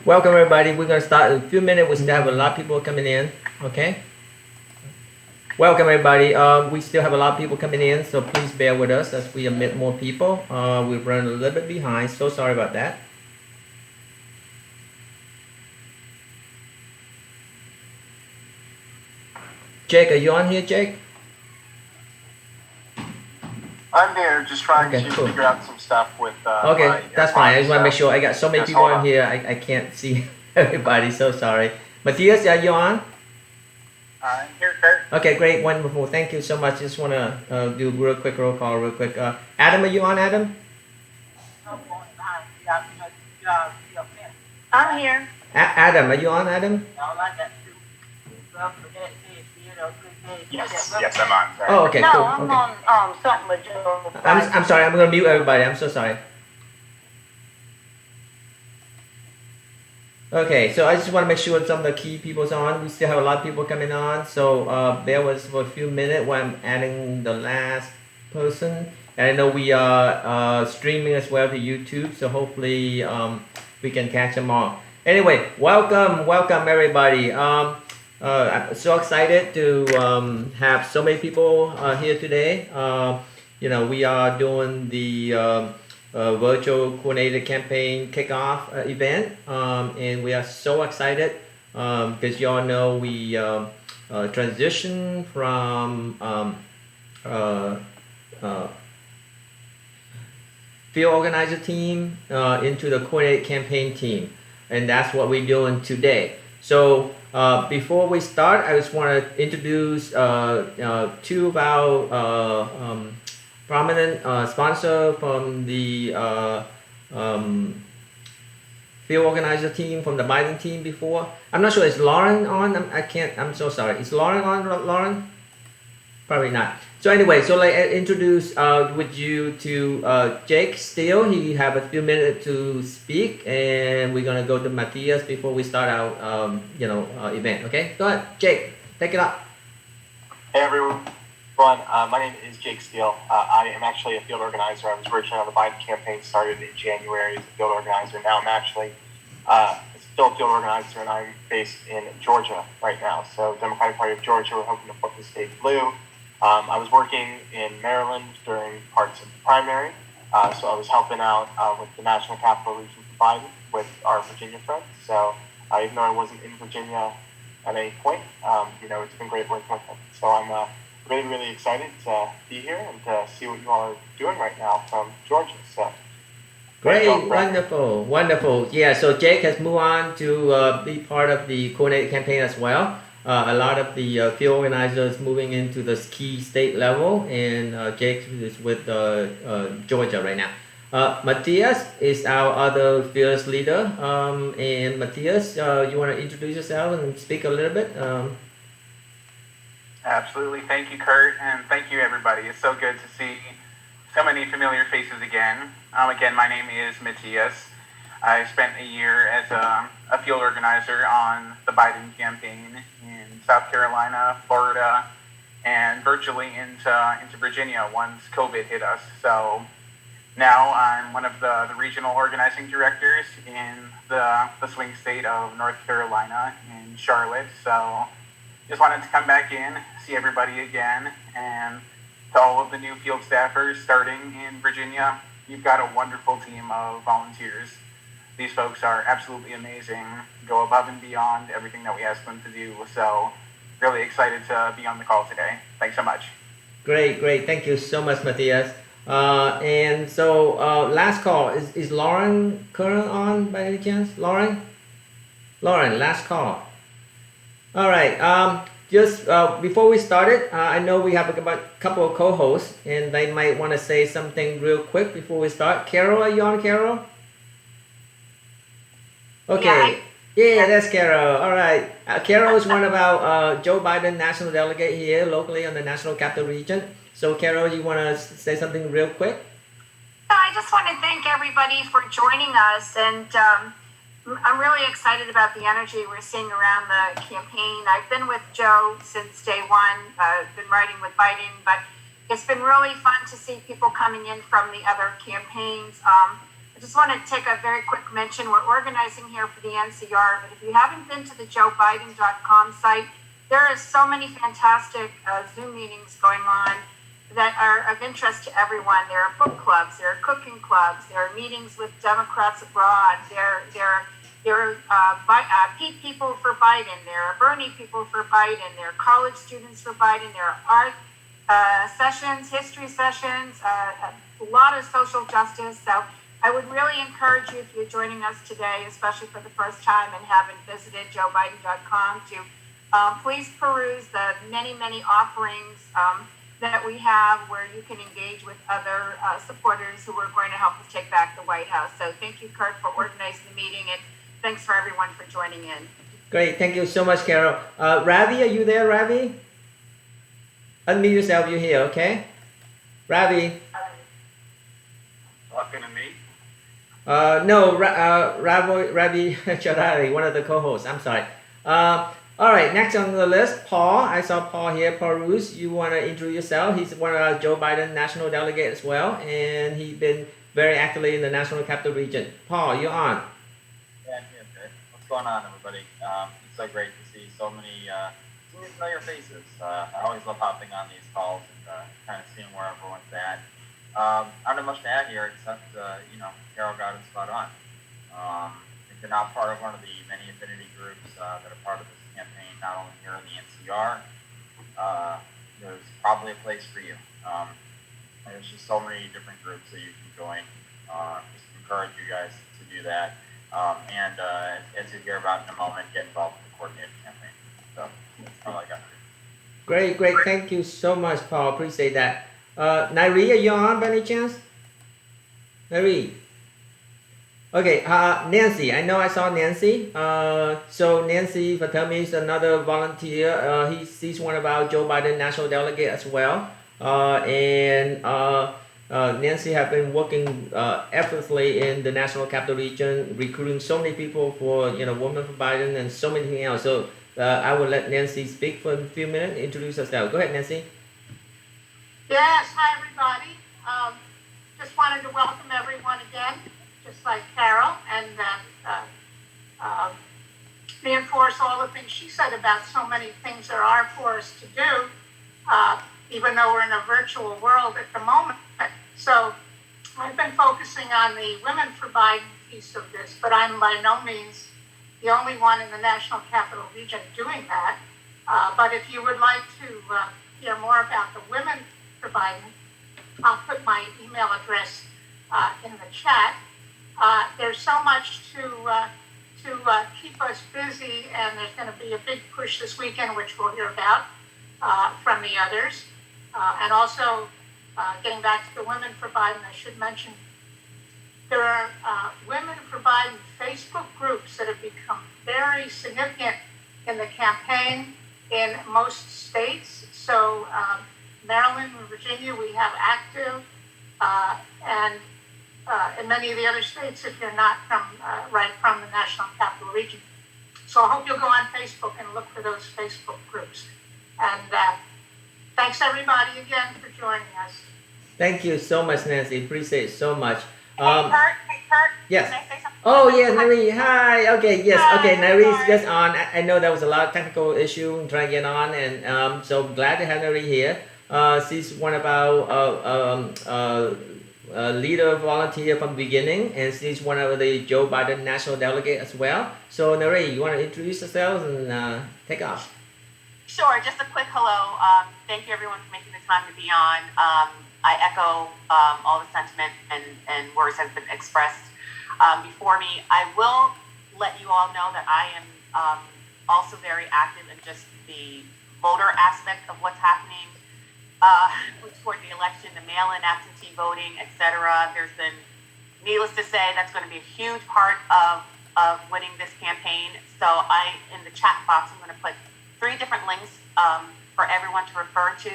Welcome everybody. We're going to start in a few minutes. We still have a lot of people coming in. Okay. Welcome everybody. We still have a lot of people coming in, so please bear with us as we admit more people. We've run a little bit behind, so sorry about that. Jake, are you on here, Jake? I'm here, just trying to figure out some stuff with. Okay, that's fine. I just want to make sure. I got so many people on here. I can't see everybody. So sorry. Matthias, are you on? I'm here, Kurt. Okay, great, wonderful. Thank you so much. Just want to do a real quick roll call, real quick. Adam, are you on, Adam? I'm here. Adam, are you on, Adam? Yes, I'm on. Sorry. Oh, okay, No, cool. I'm Okay. on something with Joe. I'm sorry. I'm gonna mute everybody. I'm so sorry. Okay, so I just want to make sure some of the key people's on. We still have a lot of people coming on, so bear with us for a few minutes while I'm adding the last person. And I know we are streaming as well to YouTube, so hopefully we can catch them all. Anyway, welcome everybody. I'm so excited to have so many people here today. We are doing the virtual coordinated campaign kickoff event, and we are so excited because y'all know we transitioned from field organizer team into the coordinated campaign team, and that's what we're doing today. So before we start, I just want to introduce two of our prominent sponsors from the field organizer team, from the Biden team before. I'm not sure, is Lauren on? I'm so sorry. Is Lauren on, Lauren? Probably not. So anyway, so I introduce with you to Jake Steele. He have a few minutes to speak, and we're gonna go to Matthias before we start our event. Okay, go ahead, Jake. Take it up. Hey everyone, my name is Jake Steele. I am actually a field organizer. I was originally on the Biden campaign, started in January as a field organizer. Now I'm actually still a field organizer, and I'm based in Georgia right now. So Democratic Party of Georgia, we're hoping to flip the state blue. I was working in Maryland during parts of the primary, so I was helping out with the National Capital Region for Biden with our Virginia friends. So even though I wasn't in Virginia at any point, it's been great working with them. So I'm really, really excited to be here and to see what you all are doing right now from Georgia. So great, wonderful. Yeah, so Jake has moved on to be part of the coordinated campaign as well. A lot of the field organizers moving into the key state level, and Jake is with Georgia right now. Matthias is our other field leader. And Matthias, you want to introduce yourself and speak a little bit? Absolutely. Thank you, Kurt, and thank you, everybody. It's so good to see so many familiar faces again. Again, my name is Matthias. I spent a year as a field organizer on the Biden campaign in South Carolina, Florida, and virtually into Virginia once COVID hit us. So now I'm one of the regional organizing directors in the swing state of North Carolina in Charlotte. So just wanted to come back in, see everybody again, and to all of the new field staffers starting in Virginia, you've got a wonderful team of volunteers. These folks are absolutely amazing, go above and beyond everything that we ask them to do. So really excited to be on the call today. Thanks so much. Great. Thank you so much, Matthias. And so last call, is Lauren current on by any chance? Lauren, last call. All right. Just before we started, I know we have a couple of co-hosts, and they might want to say something real quick before we start. Carol, are you on, Carol? Okay. Yeah, that's Carol. All right. Carol is one of our Joe Biden national delegate here locally on the National Capital Region. So, Carol, you want to say something real quick? I just want to thank everybody for joining us, and I'm really excited about the energy we're seeing around the campaign. I've been with Joe since day one. I've been writing with Biden, but it's been really fun to see people coming in from the other campaigns. I just want to take a very quick mention. We're organizing here for the NCR, but if you haven't been to the joebiden.com site, there are so many fantastic Zoom meetings going on that are of interest to everyone. There are book clubs, there are cooking clubs, there are meetings with Democrats abroad, there are Pete people for Biden, there are Bernie people for Biden, there are college students for Biden, there are art sessions, history sessions, a lot of social justice. So I would really encourage you, if you're joining us today, especially for the first time and haven't visited joebiden.com, to please peruse the many offerings that we have where you can engage with other supporters who are going to help us take back the White House. So thank you, Kurt, for organizing the meeting, and thanks for everyone for joining in. Great, thank you so much, Carol. Ravi, are you there, Ravi? Unmute yourself, you're here, okay? Ravi. Talking to me? No, Ravi Chadari, one of the co-hosts. I'm sorry. All right, next on the list, Paul. I saw Paul here. Paul Roos, you want to introduce yourself? He's one of our Joe Biden national delegate as well, and he's been very actively in the national capital region. Paul, you're on. Yeah, I'm here, Kurt. What's going on, everybody? It's so great to see so many familiar faces. I always love hopping on these calls and kind of seeing where everyone's at. I don't have much to add here except, Carol got it spot on. If you're not part of one of the many affinity groups that are part of this campaign, not only here in the NCR, there's probably a place for you. There's just so many different groups that you can join. Just encourage you guys to do that. And as you hear about in a moment, get involved with the coordinated campaign. So that's all I got. Great. Thank you so much, Paul. Appreciate that. Nairi, are you on by any chance? Nairi. Okay, Nancy. I know I saw Nancy. So Nancy Fatemi is another volunteer. He's one of our Joe Biden national delegate as well. Nancy have been working effortlessly in the national capital region, recruiting so many people for Women for Biden and so many things else. So I will let Nancy speak for a few minutes. Introduce herself. Go ahead, Nancy. Yes, hi everybody. Just wanted to welcome everyone again, just like Carol, and reinforce all the things she said about so many things there are for us to do, even though we're in a virtual world at the moment. So I've been focusing on the Women for Biden piece of this, but I'm by no means the only one in the National Capital Region doing that. But if you would like to hear more about the Women for Biden, I'll put my email address in the chat. There's so much to keep us busy, and there's going to be a big push this weekend, which we'll hear about from the others. And also, getting back to the Women for Biden, I should mention there are Women for Biden Facebook groups that have become very significant in the campaign in most states. So Maryland and Virginia, we have active, and in many of the other states, if you're not right from the National Capital Region. So I hope you'll go on Facebook and look for those Facebook groups. And thanks everybody again for joining us. Thank you so much, Nancy. Appreciate it so much. Hey, Kurt. Yes. Can I say something? Oh, yes, Nairi. Hi. Okay, yes. Hi, Okay, Nairi is sorry. just on. I know there was a lot of technical issue in trying to get on, and so glad to have Nairi here. She's one of our leader volunteer from the beginning, and she's one of the Joe Biden national delegate as well. So, Nairi, you want to introduce yourself and take off? Sure, just a quick hello. Thank you everyone for making the time to be on. I echo all the sentiment and words that have been expressed before me. I will let you all know that I am also very active in just the voter aspect of what's happening toward the election, the mail-in absentee voting, etc. There's been, needless to say, that's going to be a huge part of winning this campaign. So in the chat box, I'm going to put 3 different links for everyone to refer to.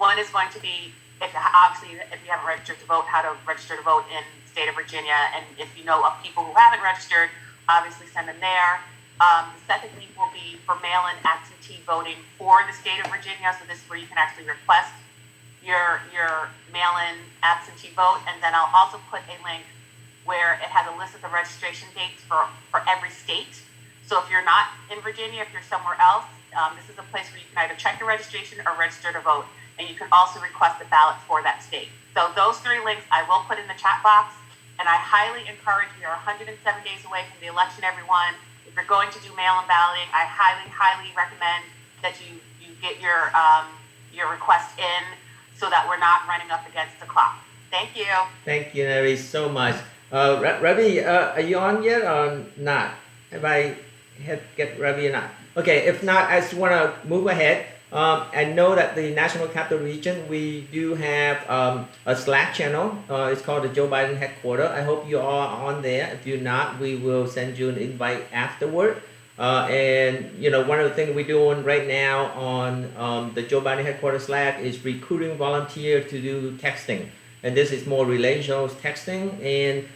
One is going to be, if you haven't registered to vote, how to register to vote in the state of Virginia. And if you know of people who haven't registered, obviously send them there. The second link will be for mail-in absentee voting for the state of Virginia. So this is where you can actually request your mail-in absentee vote. And then I'll also put a link where it has a list of the registration dates for every state. So if you're not in Virginia, if you're somewhere else, this is a place where you can either check your registration or register to vote. And you can also request a ballot for that state. So those 3 links I will put in the chat box. And I highly encourage, we are 107 days away from the election, everyone. If you're going to do mail-in balloting, I highly, highly recommend that you get your request in so that we're not running up against the clock. Thank you. Thank you, Neri, so much. Ravi, are you on yet or not? Have I get Ravi or not? Okay, if not, I just want to move ahead. I know that the National Capital Region, we do have a Slack channel. It's called the Joe Biden Headquarters. I hope you are on there. If you're not, we will send you an invite afterward. And you know, one of the things we're doing right now on the Joe Biden Headquarters Slack is recruiting volunteers to do texting. And this is more relational texting. And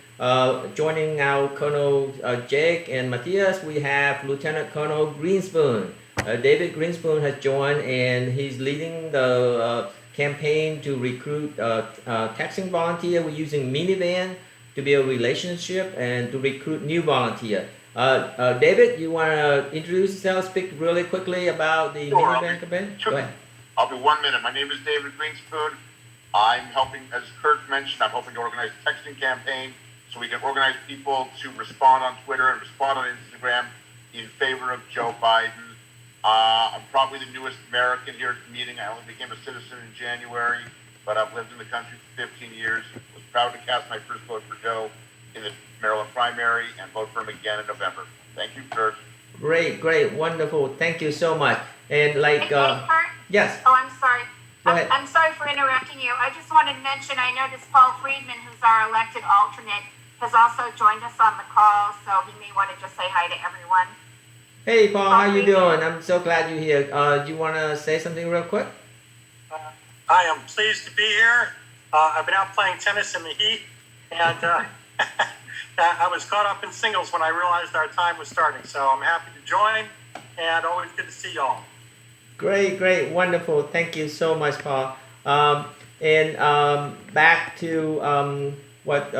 joining our Colonel Jake and Matthias, we have Lieutenant Colonel Greenspoon. David Greenspoon has joined, and he's leading the campaign to recruit texting volunteer. We're using minivan to build relationship and to recruit new volunteer. David, you want to introduce yourself, speak really quickly about the minivan campaign? Sure. Go ahead. I'll be 1 minute. My name is David Greenspoon. I'm helping, as Kurt mentioned, I'm helping to organize a texting campaign so we can organize people to respond on Twitter and respond on Instagram in favor of Joe Biden. I'm probably the newest American here at the meeting. I only became a citizen in January, but I've lived in the country for 15 years. Was proud to cast my first vote for Joe in the Maryland primary and vote for him again in November. Thank you, Kurt. Great, wonderful. Thank you so much. And like, Kurt? yes. Oh, I'm sorry. Go ahead. I'm sorry for interrupting you. I just wanted to mention, I noticed Paul Friedman, who's our elected alternate, has also joined us on the call, so he may want to just say hi to everyone. Hey, Paul, how you doing? I'm so glad you're here. Do you want to say something real quick? I am pleased to be here. I've been out playing tennis in the heat, and I was caught up in singles when I realized our time was starting. So I'm happy to join, and always good to see y'all. Great, wonderful. Thank you so much, Paul. Back to what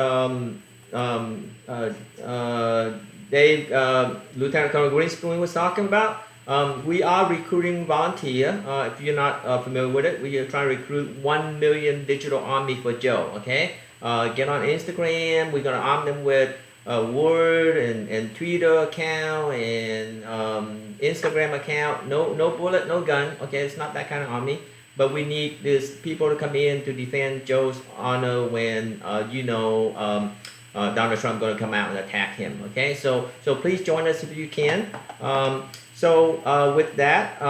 Dave, Lieutenant Colonel Greenspoon was talking about. We are recruiting volunteer. If you're not familiar with it, we are trying to recruit 1 million digital army for Joe. Okay, get on Instagram. We're gonna arm them with Word and Twitter account and Instagram account. No bullet, no gun. Okay, it's not that kind of army. But we need these people to come in to defend Joe's honor when Donald Trump going to come out and attack him. Okay, so please join us if you can. With that,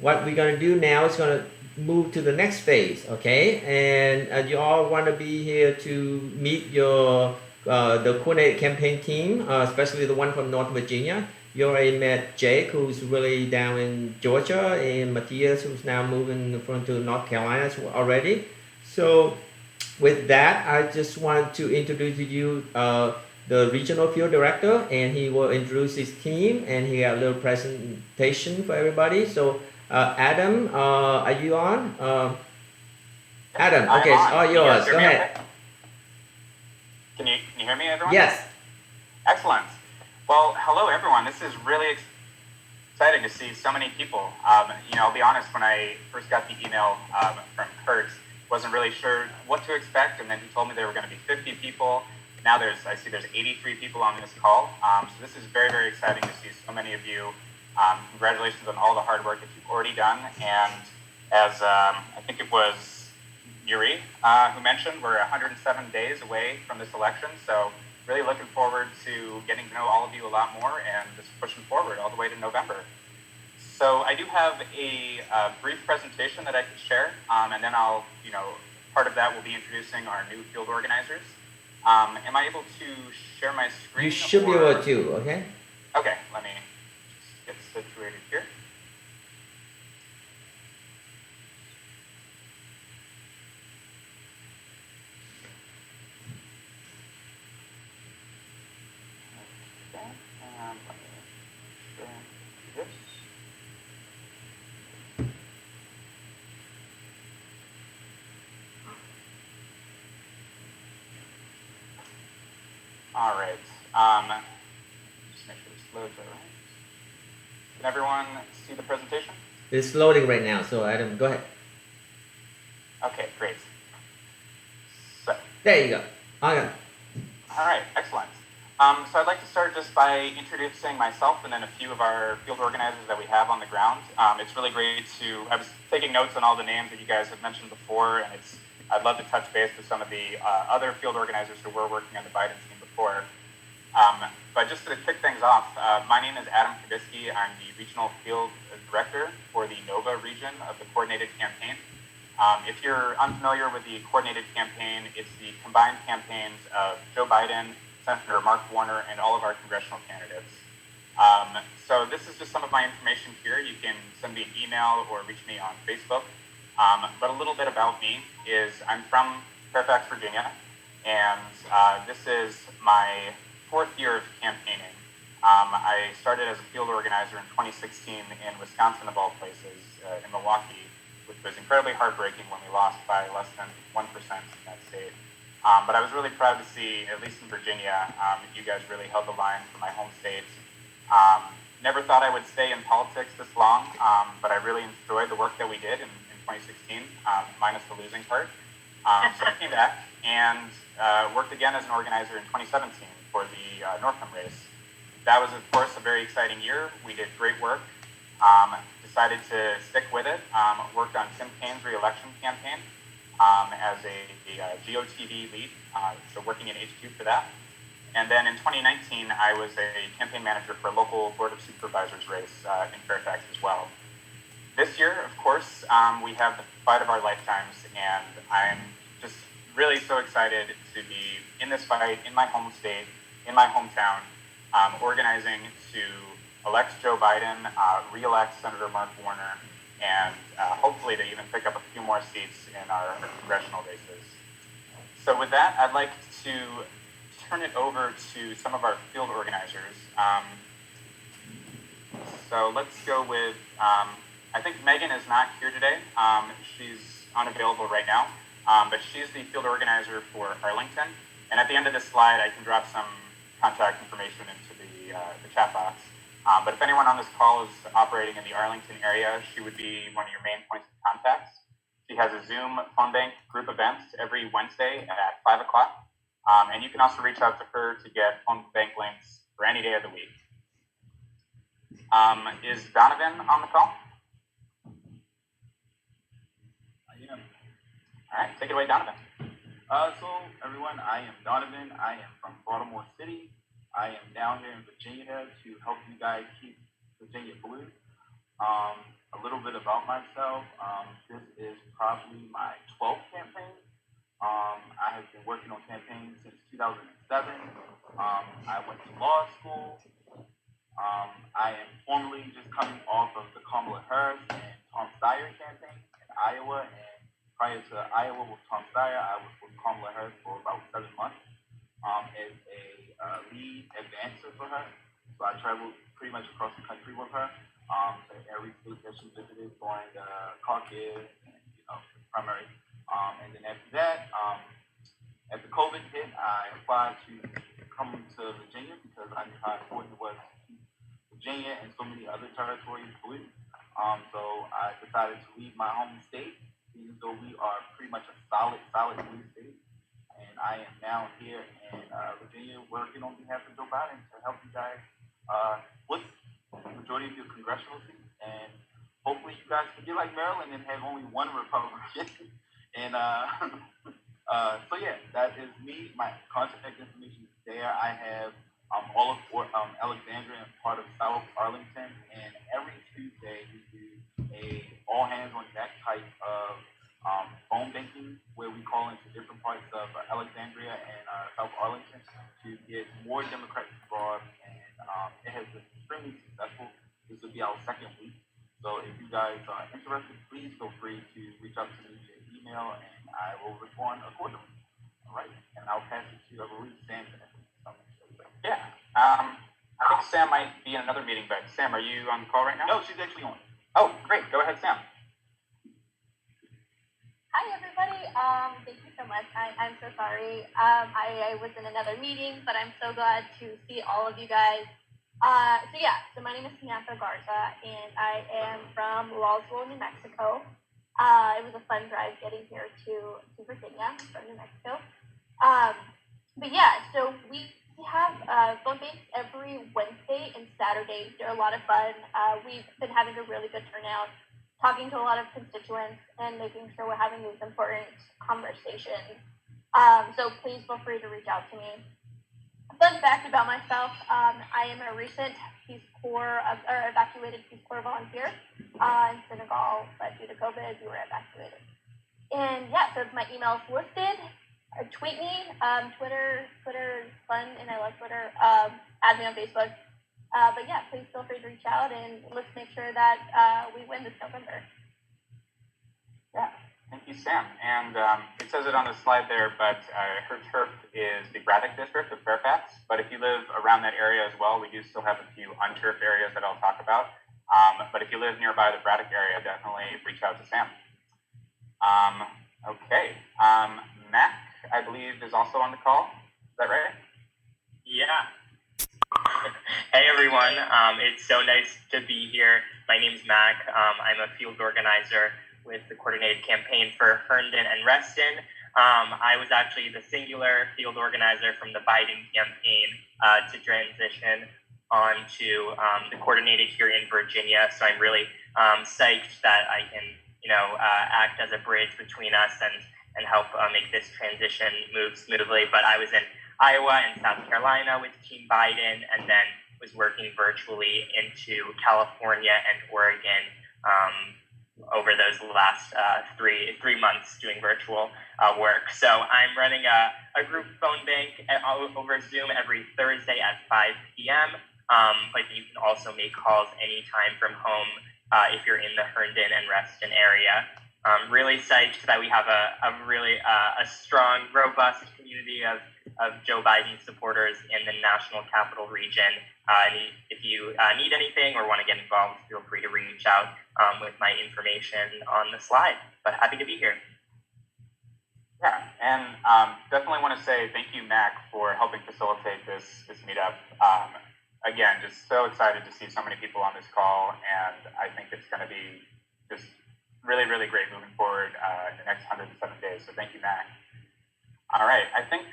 what we're going to do now is going to move to the next phase. Okay, and you all want to be here to meet your the coordinated campaign team, especially the one from North Virginia. You already met Jake, who's really down in Georgia, and Matthias, who's now moving to North Carolina already. So with that, I just want to introduce to you the regional field director, and he will introduce his team, and he got a little presentation for everybody. So Adam, are you on? Adam, okay, it's all yours. Go ahead. Okay? Can you hear me, everyone? Yes. Excellent. Well, hello, everyone. This is really exciting to see so many people. I'll be honest, when I first got the email from Kurt, wasn't really sure what to expect, and then he told me there were going to be 50 people. Now I see there's 83 people on this call. So this is very, very exciting to see so many of you. Congratulations on all the hard work that you've already done. And as I think it was Yuri who mentioned, we're 107 days away from this election. So really looking forward to getting to know all of you a lot more and just pushing forward all the way to November. So I do have a brief presentation that I can share, and then part of that will be introducing our new field organizers. Am I able to share my screen? You should be able to, okay? Okay, let me just get situated here. All right. Just make sure this loads all right. Can everyone see the presentation? It's loading right now, so Adam, go ahead. Okay, great. So, There you go. Okay. all right, excellent. So I'd like to start just by introducing myself and then a few of our field organizers that we have on the ground. It's really great I was taking notes on all the names that you guys have mentioned before, and I'd love to touch base with some of the other field organizers who were working on the Biden team before. But just to kick things off, my name is Adam Kabisky. I'm the Regional Field Director for the NOVA region of the Coordinated Campaign. If you're unfamiliar with the Coordinated Campaign, it's the combined campaigns of Joe Biden, Senator Mark Warner, and all of our congressional candidates. So this is just some of my information here. You can send me an email or reach me on Facebook. But a little bit about me is I'm from Fairfax, Virginia, and this is my 4th year of campaigning. I started as a field organizer in 2016 in Wisconsin, of all places, in Milwaukee, which was incredibly heartbreaking when we lost by less than 1% in that state. But I was really proud to see, at least in Virginia, you guys really held the line for my home state. Never thought I would stay in politics this long, but I really enjoyed the work that we did in 2016, minus the losing part. So I came back and worked again as an organizer in 2017 for the Northam race. That was, of course, a very exciting year. We did great work. Decided to stick with it. Worked on Tim Kaine's re-election campaign as a GOTV lead, so working in HQ for that. And then in 2019, I was a campaign manager for a local Board of Supervisors race in Fairfax as well. This year, of course, we have the fight of our lifetimes, and I'm just really so excited to be in this fight in my home state, in my hometown, organizing to elect Joe Biden, re-elect Senator Mark Warner, and hopefully to even pick up a few more seats in our congressional races. So with that, I'd like to turn it over to some of our field organizers. So let's go with, I think Megan is not here today. She's unavailable right now, but she's the field organizer for Arlington. And at the end of this slide, I can drop some contact information into the chat box. But if anyone on this call is operating in the Arlington area, she would be one of your main points of contacts. She has a Zoom phone bank group events every Wednesday at 5 o'clock. And you can also reach out to her to get phone bank links for any day of the week. Is Donovan on the call? I am. All right, take it away, Donovan. So everyone, I am Donovan. I am from Baltimore City. I am down here in Virginia to help you guys keep Virginia blue. A little bit about myself. This is probably my 12th campaign. I have been working on campaigns since 2007. I went to law school. I am formally just coming off of the Kamala Harris and Tom Steyer campaign in Iowa. And prior to Iowa with Tom Steyer, I was with Kamala Harris for about 7 months as a lead advancer for her. So I traveled pretty much across the country with her to every state that she visited during the caucus and the primary. And then after that, after COVID hit, I applied to come to Virginia because I knew how important it was to keep Virginia and so many other territories blue. So I decided to leave my home state, even though we are pretty much a solid blue state. And I am now here in Virginia working on behalf of Joe Biden to help you guys with the majority of your congressional seats. And hopefully you guys can get like Maryland and have only one Republican. And so yeah, that is me. My contact information is there. I have all of Alexandria and part of South Arlington. And every Tuesday we do a all hands on deck type of phone banking where we call into different parts of Alexandria and South Arlington to get more Democrats involved, and it has been extremely successful. This will be our 2nd week, so if you guys are interested, please feel free to reach out to me via email, and I will respond accordingly. All right, and I'll pass it to, I believe, Sam. Yeah, I think Sam might be in another meeting, but Sam, are you on the call right now? No, she's actually on. Oh, great. Go ahead, Sam. Hi, everybody. Thank you so much. I'm so sorry. I was in another meeting, but I'm so glad to see all of you guys. So my name is Samantha Garza, and I am from Roswell, New Mexico. It was a fun drive getting here to Virginia from New Mexico. So we have phone banks every Wednesday and Saturday. They're a lot of fun. We've been having a really good turnout, talking to a lot of constituents and making sure we're having these important conversations. So please feel free to reach out to me. Fun fact about myself, I am a recent evacuated Peace Corps volunteer in Senegal, but due to COVID, we were evacuated. And so my email's listed. Tweet me. Twitter is fun, and I love Twitter. Add me on Facebook. Please feel free to reach out, and let's make sure that we win this November. Yeah, thank you, Sam. And it says it on the slide there, but her turf is the Braddock district of Fairfax. But if you live around that area as well, we do still have a few unturfed areas that I'll talk about. But if you live nearby the Braddock area, definitely reach out to Sam. Mac, I believe, is also on the call. Is that right? Yeah. Hey everyone, it's so nice to be here. My name's Mac. I'm a field organizer with the coordinated campaign for Herndon and Reston. I was actually the singular field organizer from the Biden campaign to transition onto the coordinated here in Virginia. So I'm really psyched that I can, act as a bridge between us and help make this transition move smoothly. But I was in Iowa and South Carolina with Team Biden, and then was working virtually into California and Oregon over those last 3 months doing virtual work. So I'm running a group phone bank over Zoom every Thursday at 5 p.m. But you can also make calls anytime from home if you're in the Herndon and Reston area. Really psyched that we have a really strong, robust community of Joe Biden supporters in the national capital region. And if you need anything or want to get involved, feel free to reach out with my information on the slide. But happy to be here. Yeah, and definitely want to say thank you, Mac, for helping facilitate this meetup. Again, just so excited to see so many people on this call, and I think it's going to be just really, really great moving forward in the next 107 days. So thank you, Mac. All right, I think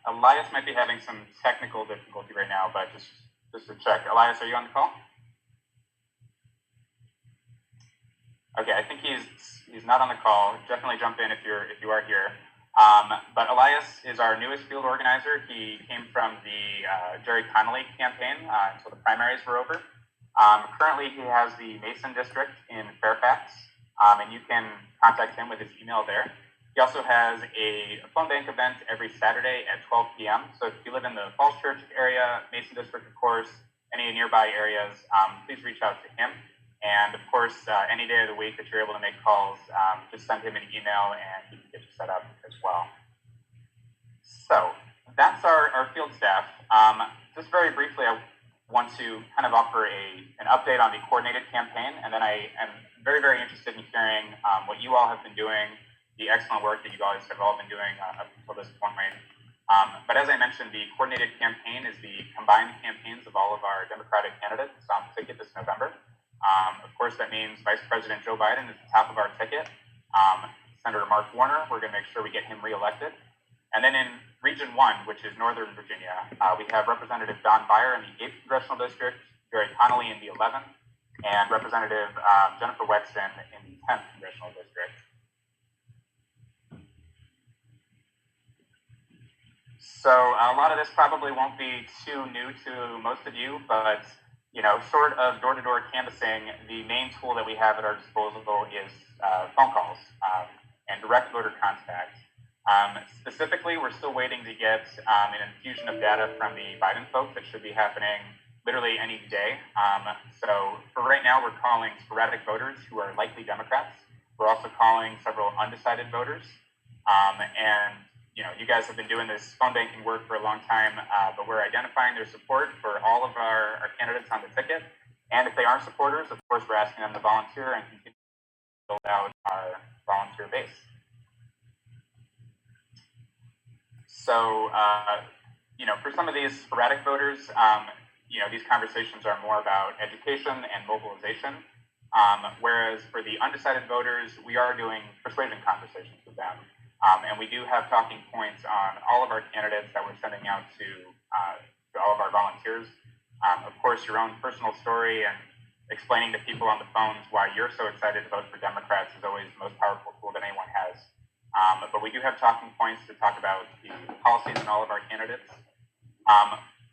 Elias might be having some technical difficulty right now, but just to check. Elias, are you on the call? Okay, I think he's not on the call. Definitely jump in if you are here. But Elias is our newest field organizer. He came from the Jerry Connolly campaign until the primaries were over. Currently, he has the Mason district in Fairfax, and you can contact him with his email there. He also has a phone bank event every Saturday at 12 p.m. So if you live in the Falls Church area, Mason district, of course, any nearby areas, please reach out to him. And of course, any day of the week that you're able to make calls, just send him an email and he can get you set up as well. So that's our field staff. Just very briefly, I want to kind of offer an update on the coordinated campaign, and then I am very, very interested in hearing what you all have been doing, the excellent work that you guys have all been doing up until this point. But as I mentioned, the coordinated campaign is the combined campaigns of all of our Democratic candidates on the ticket this November. Of course, that means Vice President Joe Biden is the top of our ticket. Senator Mark Warner, we're going to make sure we get him reelected. And then in Region 1, which is Northern Virginia, we have Representative Don Beyer in the 8th Congressional District, Jerry Connolly in the 11th, and Representative Jennifer Wexton in the 10th Congressional District. So a lot of this probably won't be too new to most of you, but short of door-to-door canvassing, the main tool that we have at our disposal is phone calls and direct voter contact. Specifically, we're still waiting to get an infusion of data from the Biden folks that should be happening literally any day. So for right now, we're calling sporadic voters who are likely Democrats. We're also calling several undecided voters. You guys have been doing this phone banking work for a long time, but we're identifying their support for all of our candidates on the ticket. And if they aren't supporters, of course, we're asking them to volunteer and continue to build out our volunteer base. So, for some of these sporadic voters, these conversations are more about education and mobilization. Whereas for the undecided voters, we are doing persuasion conversations with them. And we do have talking points on all of our candidates that we're sending out to all of our volunteers. Of course, your own personal story and explaining to people on the phones why you're so excited to vote for Democrats is always the most powerful tool that anyone has. But we do have talking points to talk about the policies in all of our candidates.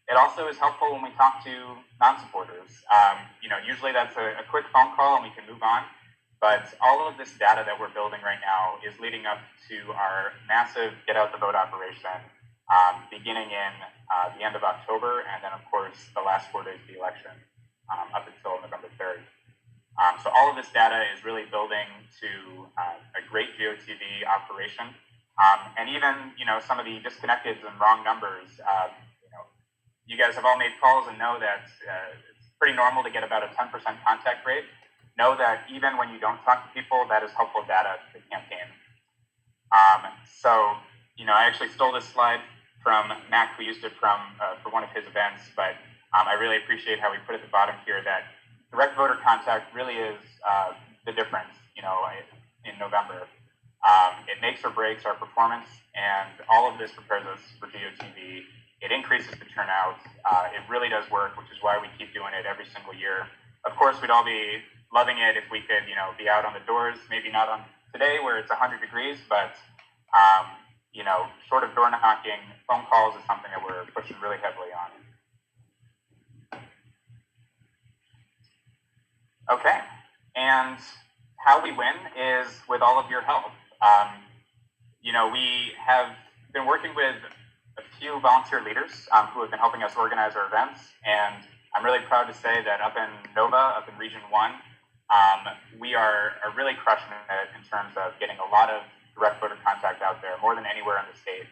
It also is helpful when we talk to non-supporters. Usually that's a quick phone call and we can move on. But all of this data that we're building right now is leading up to our massive Get Out the Vote operation, beginning in the end of October, and then, of course, the last 4 days of the election up until November 3rd. So all of this data is really building to a great GOTV operation. And even, some of the disconnected and wrong numbers, you guys have all made calls and know that it's pretty normal to get about a 10% contact rate. Know that even when you don't talk to people, that is helpful data to the campaign. I actually stole this slide from Mac, who used it for one of his events, but I really appreciate how we put at the bottom here that direct voter contact really is the difference, in November. It makes or breaks our performance, and all of this prepares us for GOTV. It increases the turnout. It really does work, which is why we keep doing it every single year. Of course, we'd all be loving it if we could, be out on the doors. Maybe not on today where it's 100 degrees, but short of door knocking, phone calls is something that we're pushing really heavily on. Okay, and how we win is with all of your help. We have been working with a few volunteer leaders who have been helping us organize our events, and I'm really proud to say that up in Nova, up in Region 1, we are really crushing it in terms of getting a lot of direct voter contact out there, more than anywhere in the state.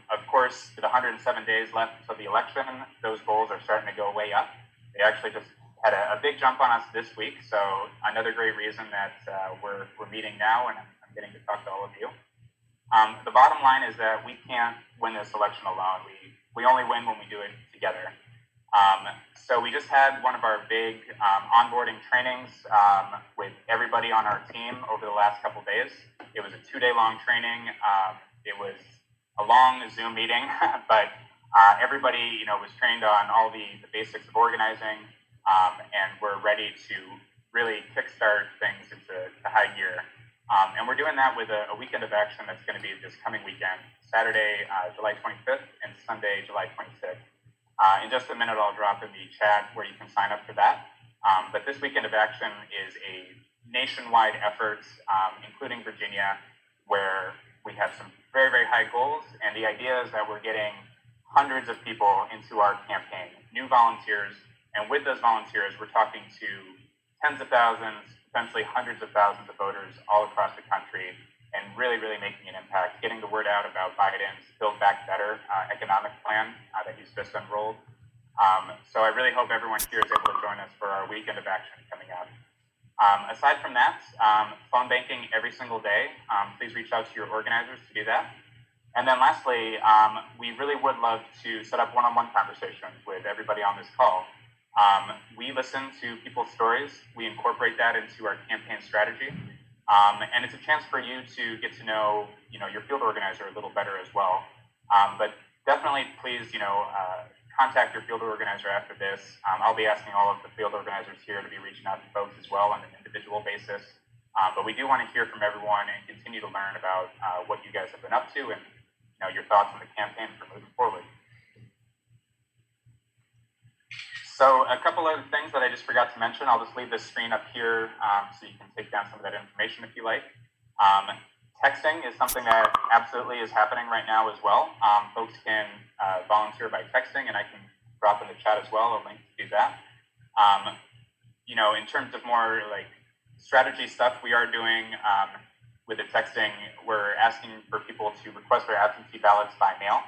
Of course, with 107 days left until the election, those goals are starting to go way up. They actually just had a big jump on us this week, so another great reason that we're meeting now, and I'm getting to talk to all of you. The bottom line is that we can't win this election alone. We only win when we do it together. So we just had one of our big onboarding trainings with everybody on our team over the last couple days. It was a 2-day-long training. It was a long Zoom meeting, but everybody, was trained on all the basics of organizing, and we're ready to really kickstart things into high gear. And we're doing that with a weekend of action that's going to be this coming weekend, Saturday, July 25th, and Sunday, July 26th. In just a minute, I'll drop in the chat where you can sign up for that. But this weekend of action is a nationwide effort, including Virginia, where we have some very, very high goals. And the idea is that we're getting hundreds of people into our campaign, new volunteers. And with those volunteers, we're talking to tens of thousands, potentially hundreds of thousands of voters all across the country, and really, really making an impact, getting the word out about Biden's Build Back Better economic plan that he's just unrolled. So I really hope everyone here is able to join us for our weekend of action coming up. Aside from that, phone banking every single day. Please reach out to your organizers to do that. And then lastly, we really would love to set up one-on-one conversations with everybody on this call. We listen to people's stories. We incorporate that into our campaign strategy. And it's a chance for you to get to know, your field organizer a little better as well. But definitely, please, contact your field organizer after this. I'll be asking all of the field organizers here to be reaching out to folks as well on an individual basis. But we do want to hear from everyone and continue to learn about what you guys have been up to and, your thoughts on the campaign for moving forward. So a couple of things that I just forgot to mention. I'll just leave this screen up here so you can take down some of that information if you like. Texting is something that absolutely is happening right now as well. Folks can volunteer by texting, and I can drop in the chat as well a link to do that. In terms of more like strategy stuff we are doing with the texting, we're asking for people to request their absentee ballots by mail.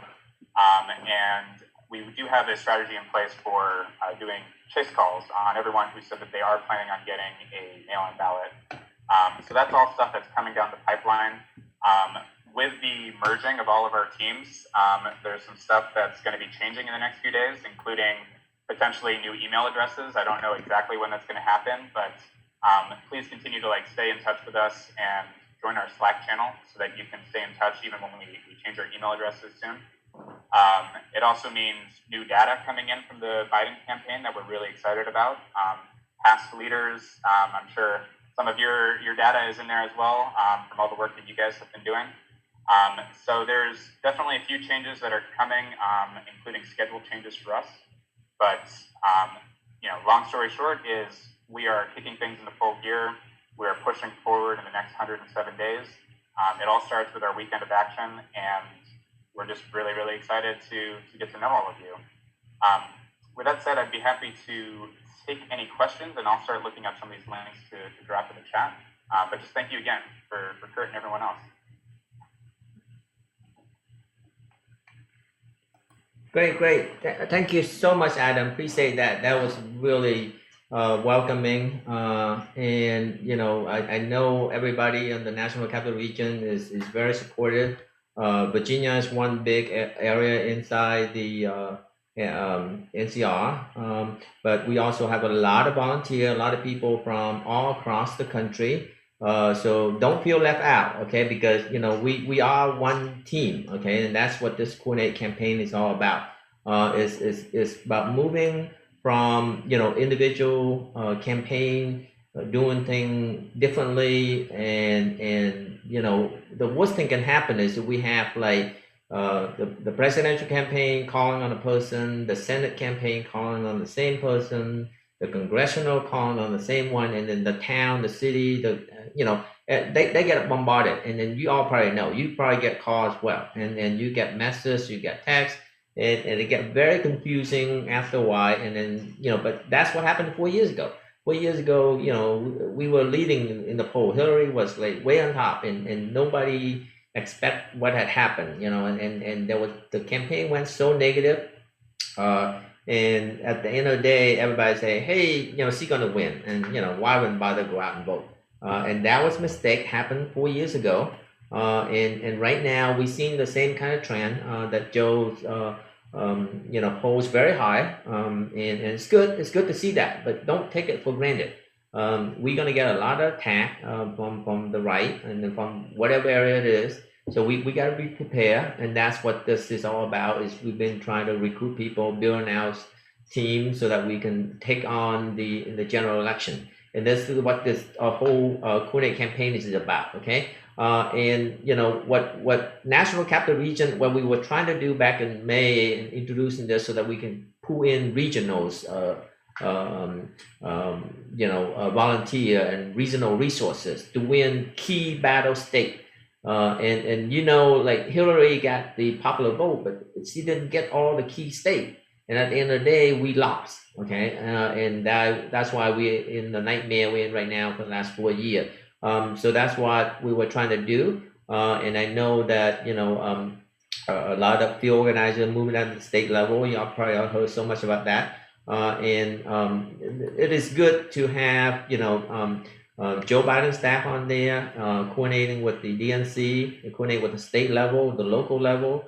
And we do have a strategy in place for doing chase calls on everyone who said that they are planning on getting a mail-in ballot. So that's all stuff that's coming down the pipeline. with the merging of all of our teams, there's some stuff that's going to be changing in the next few days, including potentially new email addresses. I don't know exactly when that's going to happen, but please continue to stay in touch with us and join our Slack channel so that you can stay in touch even when we change our email addresses soon. It also means new data coming in from the Biden campaign that we're really excited about. Past leaders, I'm sure some of your data is in there as well from all the work that you guys have been doing. So there's definitely a few changes that are coming, including schedule changes for us. But long story short is we are kicking things into full gear. We are pushing forward in the next 107 days. It all starts with our weekend of action, and we're just really, really excited to get to know all of you. With that said, I'd be happy to take any questions, and I'll start looking up some of these links to drop in the chat. But just thank you again for Kurt and everyone else. Great. Thank you so much, Adam. Appreciate that. That was really welcoming. And I know everybody in the National Capital Region is very supportive. Virginia is one big area inside the NCR, but we also have a lot of volunteers, a lot of people from all across the country. So don't feel left out, okay? Because we are one team, okay? And that's what this Coordinate campaign is all about. It's about moving from individual campaign, doing things differently, and the worst thing can happen is that we have the presidential campaign calling on a person, the Senate campaign calling on the same person, the congressional calling on the same one, and then the town, the city, they get bombarded. And then you all probably know, you probably get calls as well. And then you get messages, you get texts, and it get very confusing after a while. And then, but that's what happened 4 years ago. 4 years ago, we were leading in the poll. Hillary was way on top, and nobody expect what had happened, and there was, the campaign went so negative. And at the end of the day, everybody say, hey, she's going to win. And, why wouldn't bother go out and vote? And that was a mistake, happened 4 years ago. And right now, we're seeing the same kind of trend that Joe's, polls very high. And it's good. It's good to see that, but don't take it for granted. We're going to get a lot of attack from the right and then from whatever area it is. So we got to be prepared, and that's what this is all about. Is we've been trying to recruit people, building our team so that we can take on the general election. And this is what this whole Coordinate campaign is about. Okay, and what National Capital Region, what we were trying to do back in May, and introducing this so that we can pull in regionals, volunteer and regional resources to win key battle state. And Hillary got the popular vote, but she didn't get all the key state. And at the end of the day, we lost. Okay, and that's why we're in the nightmare we're in right now for the last 4 years. So that's what we were trying to do. And I know that a lot of field organizers moving at the state level. Y'all probably all heard so much about that. And it is good to have Joe Biden's staff on there, coordinating with the DNC, coordinating with the state level, the local level,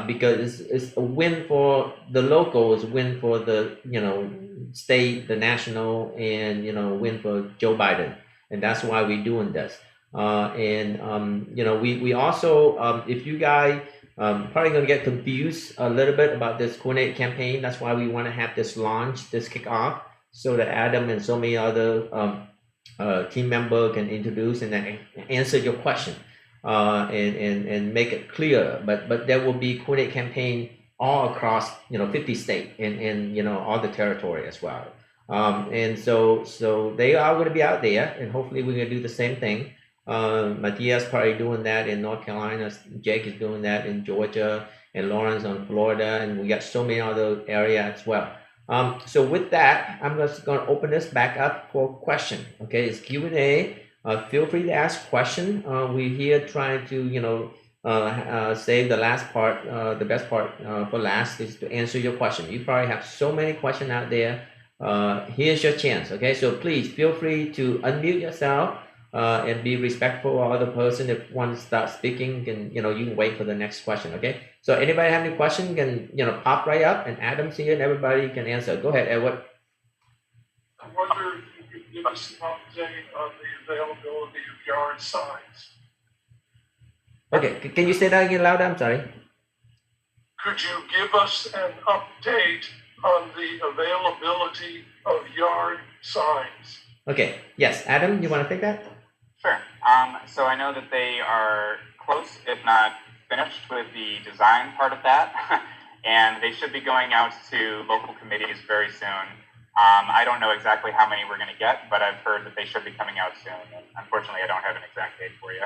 because it's a win for the locals, win for the state, the national, and win for Joe Biden, and that's why we're doing this. We also, if you guys probably gonna get confused a little bit about this Coordinate campaign, that's why we want to have this launch, this kickoff, so that Adam and so many other team member can introduce and then answer your question and make it clear. But there will be Coordinate campaign all across 50 states and all the territory as well. And so they are going to be out there, and hopefully we're going to do the same thing. Matthias probably doing that in North Carolina. Jake is doing that in Georgia, and Lawrence on Florida, and we got so many other areas as well. So with that, I'm just going to open this back up for question. Okay, it's Q&A. Feel free to ask question. We're here trying to save the last part, the best part for last, is to answer your question. You probably have so many questions out there. Here's your chance. Okay, so please feel free to unmute yourself and be respectful of other person. If one starts speaking, and you can wait for the next question. Okay. So anybody have any question can pop right up, and Adam's here, and everybody can answer. Go ahead, Edward. I wonder if you could give us an update on the availability of yard signs. Okay, can you say that again louder? I'm sorry. Could you give us an update on the availability of yard signs? Okay, yes, Adam, you want to take that? Sure. So I know that they are close, if not finished, with the design part of that, and they should be going out to local committees very soon. I don't know exactly how many we're going to get, but I've heard that they should be coming out soon. And unfortunately, I don't have an exact date for you.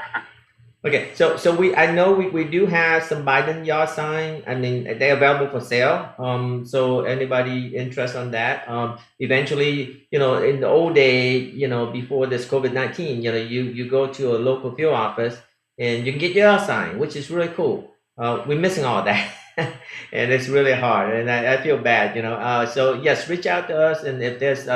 Okay, so I know we do have some Biden yard sign. I mean, they're available for sale. So anybody interested on that? Eventually, in the old day, before this COVID-19, you go to a local field office and you can get your yard sign, which is really cool. We're missing all that, and it's really hard, and I feel bad, So yes, reach out to us, and if there's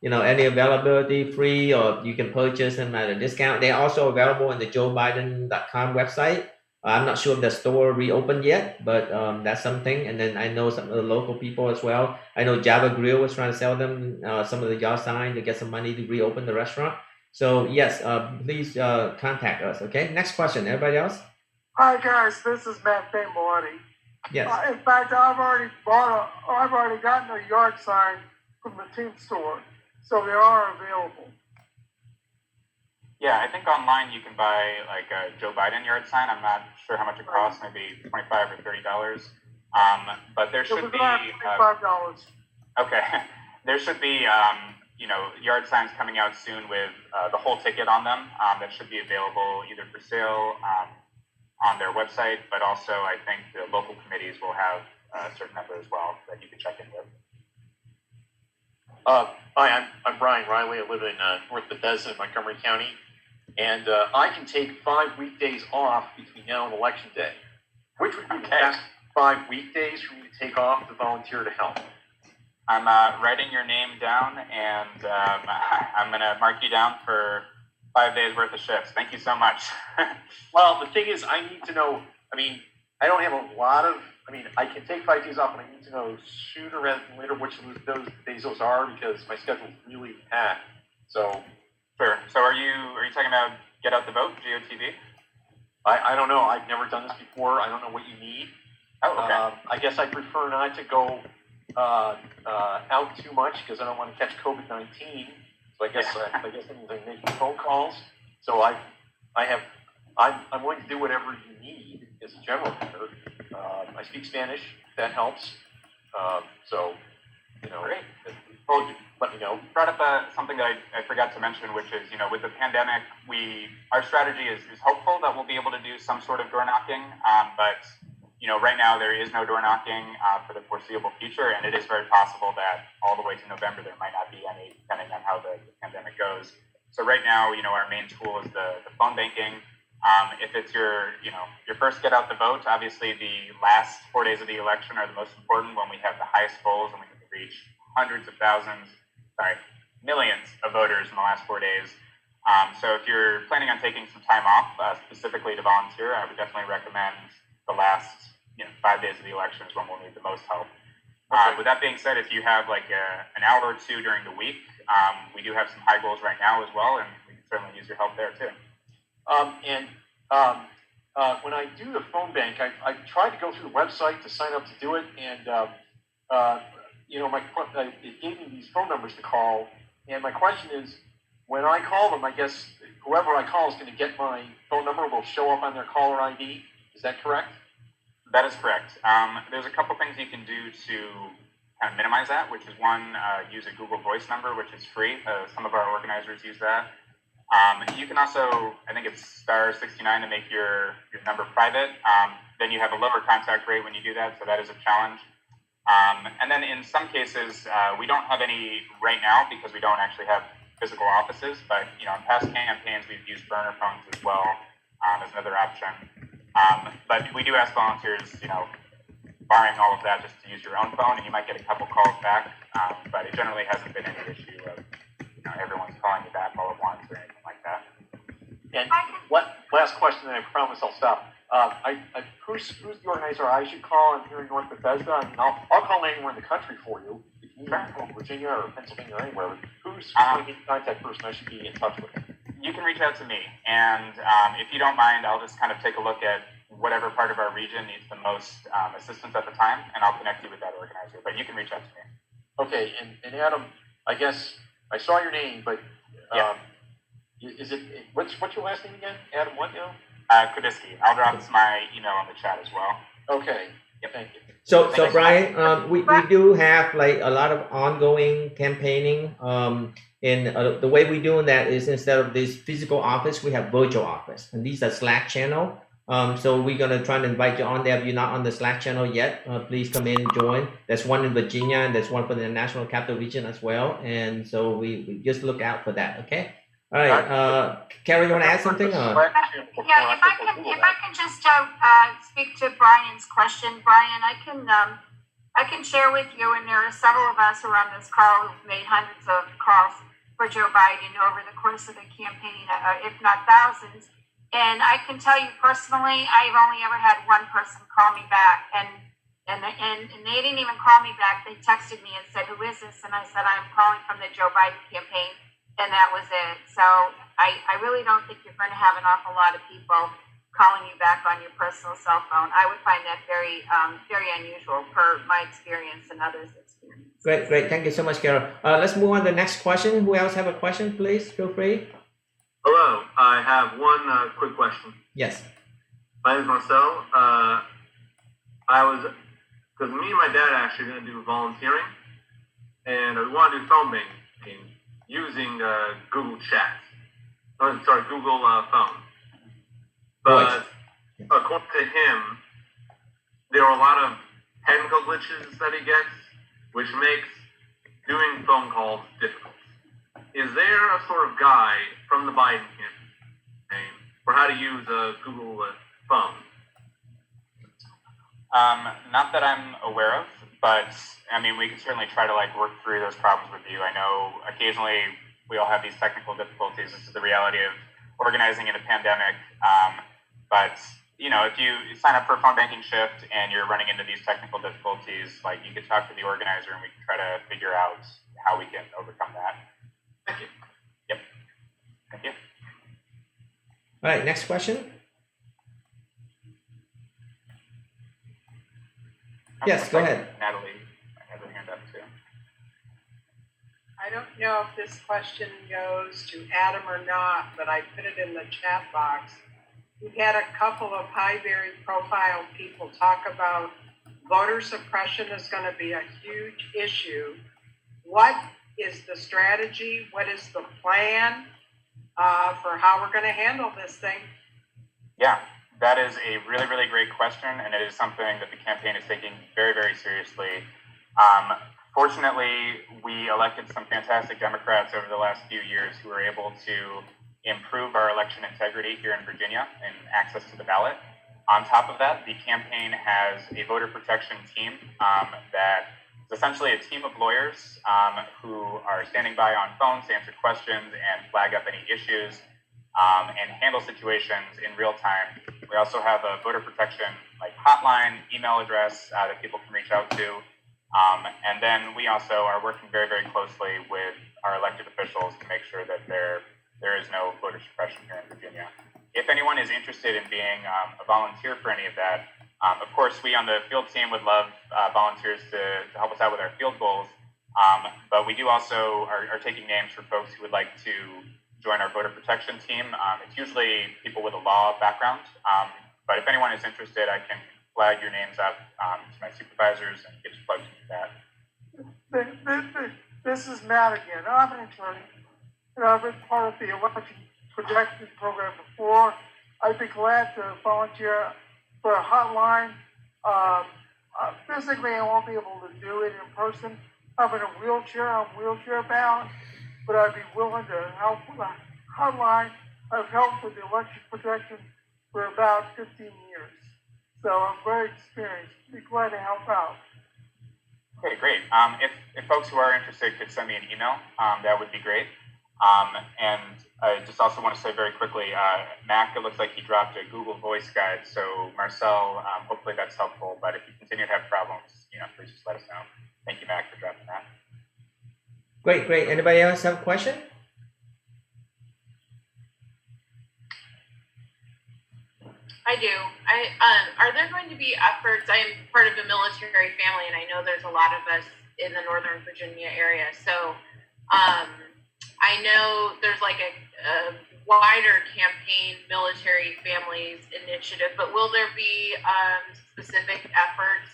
any availability free, or you can purchase them at a discount. They're also available on the joebiden.com website. I'm not sure if the store reopened yet, but that's something. And then I know some of the local people as well. I know Java Grill was trying to sell them some of the yard sign to get some money to reopen the restaurant. So yes, please contact us. Okay. Next question. Everybody else? Hi guys, this is Matt Morty. Yes. In fact, I've already gotten a yard sign from the team store, so they are available. Yeah, I think online you can buy like a Joe Biden yard sign. I'm not sure how much it costs, maybe $25 or $30. But there should be $25. Okay, there should be yard signs coming out soon with the whole ticket on them. That should be available either for sale on their website, but also I think the local committees will have a certain number as well that you can check in with. Hi, I'm Brian Riley. I live in North Bethesda in Montgomery County, and I can take 5 weekdays off between now and Election Day. Which would be the best 5 weekdays for me to take off to volunteer to help? I'm writing your name down, and I'm going to mark you down for 5 days worth of shifts. Thank you so much. Well, the thing is, I need to know, I don't have a lot of, I can take 5 days off, but I need to know sooner rather than later which of those days those are, because my schedule's really packed. So, sure. So are you talking about Get Out the Vote, GOTV? I don't know. I've never done this before. I don't know what you need. Oh, okay. I guess I prefer not to go out too much because I don't want to catch COVID-19. So I guess that means I'm making phone calls. So I'm willing to do whatever you need as a general matter. I speak Spanish. That helps. Great. Well, let me know. You brought up something that I forgot to mention, which is, with the pandemic, our strategy is hopeful that we'll be able to do some sort of door knocking. But right now there is no door knocking for the foreseeable future, and it is very possible that all the way to November there might not be any, depending on how the pandemic goes. So right now, our main tool is the phone banking. If it's your first Get Out the Vote, obviously the last 4 days of the election are the most important, when we have the highest polls and we can reach millions of voters in the last 4 days. So if you're planning on taking some time off specifically to volunteer, I would definitely recommend the last 5 days of the election is when we'll need the most help. With that being said, if you have like an hour or two during the week, we do have some high goals right now as well, and we can certainly use your help there too. When I do the phone bank, I tried to go through the website to sign up to do it, and it gave me these phone numbers to call. And my question is, when I call them, I guess whoever I call is going to get my phone number. Will show up on their caller ID. Is that correct? That is correct. There's a couple things you can do to kind of minimize that, which is one, use a Google Voice number, which is free. Some of our organizers use that. You can also, I think it's *69 to make your number private. Then you have a lower contact rate when you do that, so that is a challenge. And then in some cases, we don't have any right now because we don't actually have physical offices, but in past campaigns we've used burner phones as well as another option. But we do ask volunteers, barring all of that, just to use your own phone, and you might get a couple calls back, but it generally hasn't been any issue of everyone's calling you back all at once or anything like that. And last question, and I promise I'll stop. Who's the organizer I should call? I'm here in North Bethesda. I mean, I'll call anywhere in the country for you. If you need from Virginia or Pennsylvania or anywhere. Who's the contact person I should be in touch with? You can reach out to me, and if you don't mind, I'll just kind of take a look at whatever part of our region needs the most assistance at the time, and I'll connect you with that organizer. But you can reach out to me. Okay, and Adam, I guess I saw your name, but is it what's your last name again? Adam, what now? Kudisky. I'll drop my email on the chat as well. Okay. Yep. Thank you. So Brian, we do have like a lot of ongoing campaigning. And the way we're doing that is instead of this physical office, we have virtual office, and these are Slack channel. So we're gonna try to invite you on there. If you're not on the Slack channel yet, please come in and join. There's one in Virginia, and there's one for the National Capital Region as well. And so we just look out for that. Okay. All right. Carrie, you want to add something? Yeah, if I can just speak to Brian's question, Brian, I can share with you, and there are several of us who are on this call who've made hundreds of calls for Joe Biden over the course of the campaign, if not thousands. And I can tell you personally, I've only ever had one person call me back, and they didn't even call me back. They texted me and said, "Who is this?" And I said, "I'm calling from the Joe Biden campaign." And that was it. So I really don't think you're going to have an awful lot of people calling you back on your personal cell phone. I would find that very, very unusual per my experience and others' experience. Great. Thank you so much, Carol. Let's move on to the next question. Who else have a question? Please feel free. Hello. I have one quick question. Yes. My name is Marcel. Because me and my dad are actually going to do volunteering, and we want to do phone banking using Google Chat. Google Phone. But according to him, there are a lot of technical glitches that he gets, which makes doing phone calls difficult. Is there a sort of guide from the Biden campaign for how to use a Google Phone? Not that I'm aware of, but I mean, we can certainly try to work through those problems with you. I know occasionally we all have these technical difficulties. This is the reality of organizing in a pandemic. But if you sign up for a phone banking shift and you're running into these technical difficulties, you can talk to the organizer and we can try to figure out how we can overcome that. Thank you. Yep. Thank you. All right, next question. Yes, go ahead. Natalie, I have her hand up too. I don't know if this question goes to Adam or not, but I put it in the chat box. We had a couple of high-value profile people talk about voter suppression is going to be a huge issue. What is the strategy? What is the plan for how we're going to handle this thing? Yeah, that is a really, really great question, and it is something that the campaign is taking very, very seriously. Fortunately, we elected some fantastic Democrats over the last few years who were able to improve our election integrity here in Virginia and access to the ballot. On top of that, the campaign has a voter protection team that is essentially a team of lawyers who are standing by on phones to answer questions and flag up any issues and handle situations in real time. We also have a voter protection hotline, email address that people can reach out to. And then we also are working very, very closely with our elected officials to make sure that there is no voter suppression here in Virginia. If anyone is interested in being a volunteer for any of that, of course, we on the field team would love volunteers to help us out with our field goals. But we do also are taking names for folks who would like to join our voter protection team. It's usually people with a law background. But if anyone is interested, I can flag your names up to my supervisors and get you plugged into that. This is Matt again. I'm an attorney, and I've been part of the election protection program before. I'd be glad to volunteer for a hotline. Physically, I won't be able to do it in person. I'm in a wheelchair. I'm wheelchair bound, but I'd be willing to help with a hotline. I've helped with the election protection for about 15 years. So I'm very experienced. Be glad to help out. Okay, great. If folks who are interested could send me an email, that would be great. And I just also want to say very quickly, Mac, it looks like he dropped a Google Voice guide. So Marcel, hopefully that's helpful. But if you continue to have problems, please just let us know. Thank you, Mac, for dropping that. Great. Anybody else have a question? I do. Are there going to be efforts? I am part of a military family, and I know there's a lot of us in the Northern Virginia area. So I know there's like a wider campaign, military families initiative, but will there be specific efforts